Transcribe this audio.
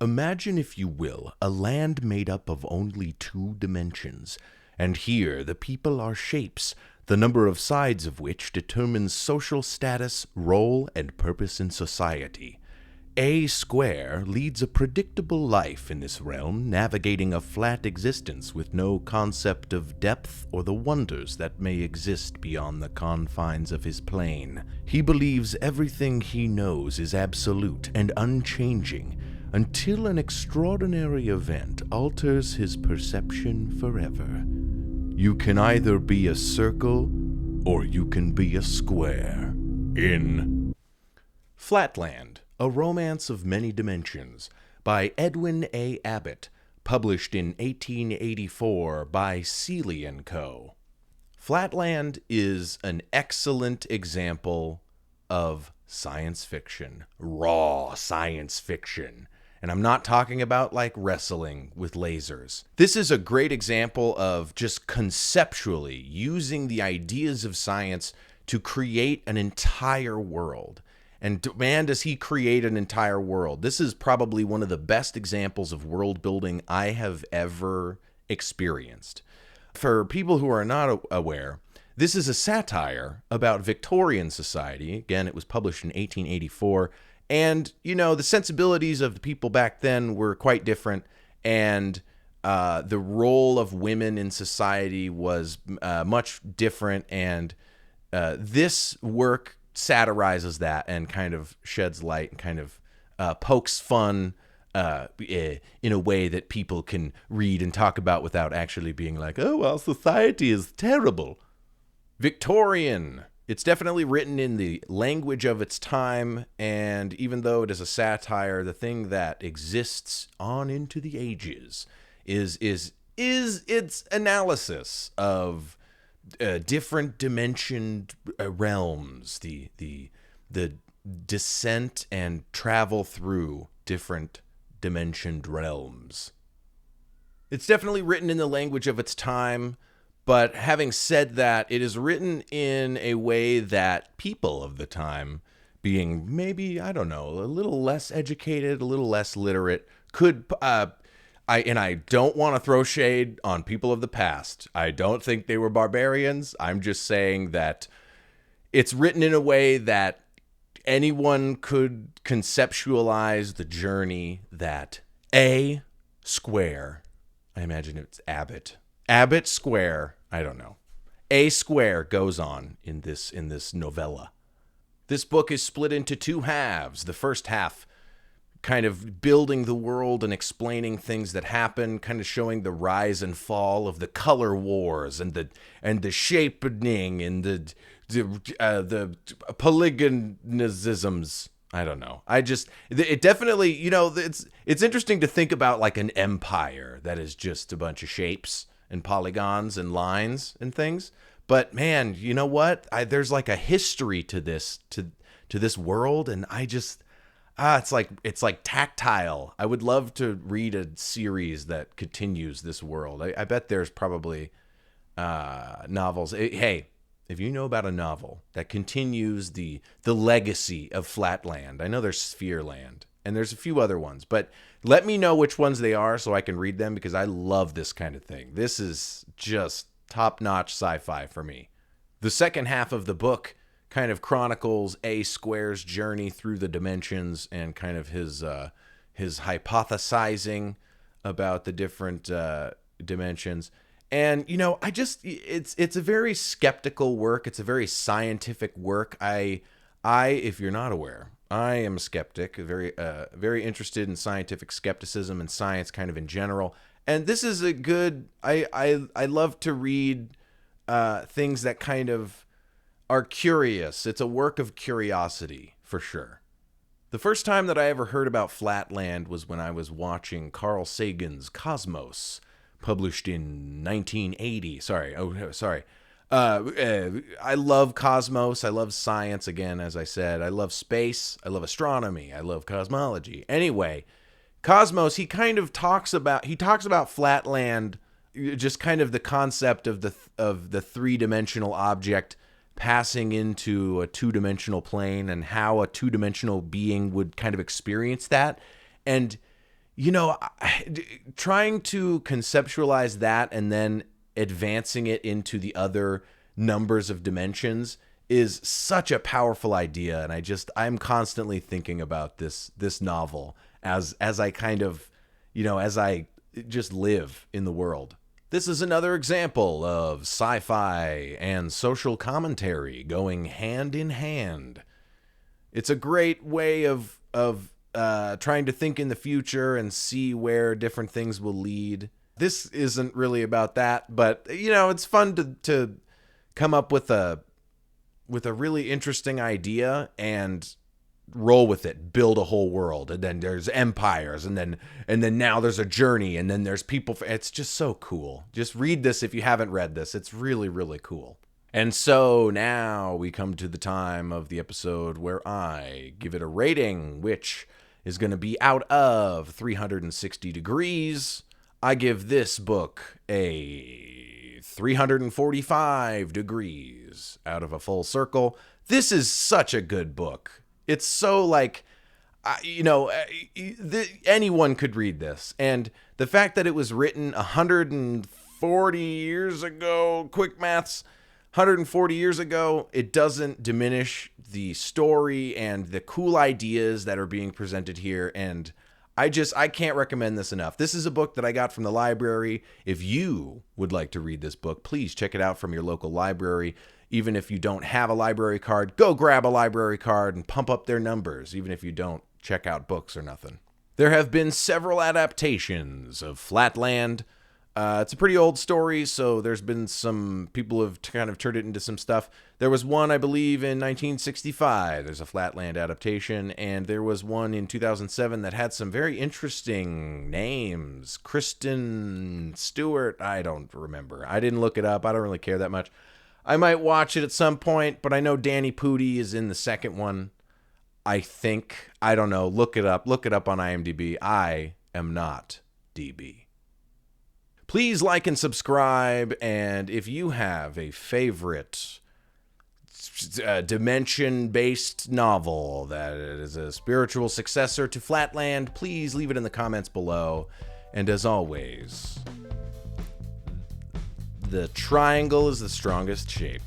Imagine, if you will, a land made up of only two dimensions, and here the people are shapes, the number of sides of which determines social status, role, and purpose in society. A square leads a predictable life in this realm, navigating a flat existence with no concept of depth or the wonders that may exist beyond the confines of his plane. He believes everything he knows is absolute and unchanging, until an extraordinary event alters his perception forever. You can either be a circle, or you can be a square. In Flatland, A Romance of Many Dimensions, by Edwin A. Abbott, published in 1884 by Seeley Co. Flatland is an excellent example of science fiction, raw science fiction. And I'm not talking about like wrestling with lasers. This is a great example of just conceptually using the ideas of science to create an entire world. And man, does he create an entire world. This is probably one of the best examples of world building I have ever experienced. For people who are not aware, this is a satire about Victorian society. Again, it was published in 1884. And, you know, the sensibilities of the people back then were quite different. And the role of women in society was much different. And this work satirizes that and kind of sheds light and kind of pokes fun in a way that people can read and talk about without actually being like, oh, well, society is terrible. Victorian. It's definitely written in the language of its time, and even though it is a satire, the thing that exists on into the ages is its analysis of different dimensioned realms, the descent and travel through different dimensioned realms. It's definitely written in the language of its time. But having said that, it is written in a way that people of the time, being maybe, I don't know, a little less educated, a little less literate, could, I don't want to throw shade on people of the past. I don't think they were barbarians. I'm just saying that it's written in a way that anyone could conceptualize the journey that A square, I imagine it's Abbott Square, I don't know. A square goes on in this novella. This book is split into two halves. The first half kind of building the world and explaining things that happen, kind of showing the rise and fall of the color wars and the shaping and the polygonisms. I don't know. It definitely, you know, it's interesting to think about like an empire that is just a bunch of shapes and polygons and lines and things. But man, you know what? There's like a history to this world, and I just it's like tactile. I would love to read a series that continues this world. I bet there's probably novels. Hey, if you know about a novel that continues the legacy of Flatland, I know there's Sphereland and there's a few other ones, but let me know which ones they are so I can read them, because I love this kind of thing. This is just top-notch sci-fi for me. The second half of the book kind of chronicles A Square's journey through the dimensions and kind of his hypothesizing about the different dimensions. And, you know, it's a very skeptical work. It's a very scientific work. I, if you're not aware, I am a skeptic, very interested in scientific skepticism and science kind of in general. And this is a good, I love to read things that kind of are curious. It's a work of curiosity, for sure. The first time that I ever heard about Flatland was when I was watching Carl Sagan's Cosmos, published in 1980. I love Cosmos. I love science, again, as I said. I love space. I love astronomy. I love cosmology. Anyway, Cosmos, he talks about Flatland, just kind of the concept of the three-dimensional object passing into a two-dimensional plane and how a two-dimensional being would kind of experience that. And trying to conceptualize that and then advancing it into the other numbers of dimensions is such a powerful idea. And I'm constantly thinking about this novel as I kind of, as I just live in the world. This is another example of sci-fi and social commentary going hand in hand. It's a great way of trying to think in the future and see where different things will lead. This isn't really about that, but it's fun to come up with a really interesting idea and roll with it, build a whole world, and then there's empires, and then now there's a journey, and then there's people. It's just so cool. Just read this if you haven't read this. It's really, really cool. And so now we come to the time of the episode where I give it a rating, which is going to be out of 360 degrees. I give this book a 345 degrees out of a full circle. This is such a good book. It's so anyone could read this. And the fact that it was written 140 years ago, quick maths, 140 years ago, it doesn't diminish the story and the cool ideas that are being presented here. And I can't recommend this enough. This is a book that I got from the library. If you would like to read this book, please check it out from your local library. Even if you don't have a library card, go grab a library card and pump up their numbers, even if you don't check out books or nothing. There have been several adaptations of Flatland. It's a pretty old story, so there's been some people have kind of turned it into some stuff. There was one, I believe, in 1965. There's a Flatland adaptation, and there was one in 2007 that had some very interesting names. Kristen Stewart, I don't remember. I didn't look it up. I don't really care that much. I might watch it at some point, but I know Danny Pudi is in the second one. I think. I don't know. Look it up. Look it up on IMDb. I am not DB. Please like and subscribe, and if you have a favorite dimension-based novel that is a spiritual successor to Flatland, please leave it in the comments below. And as always, the triangle is the strongest shape.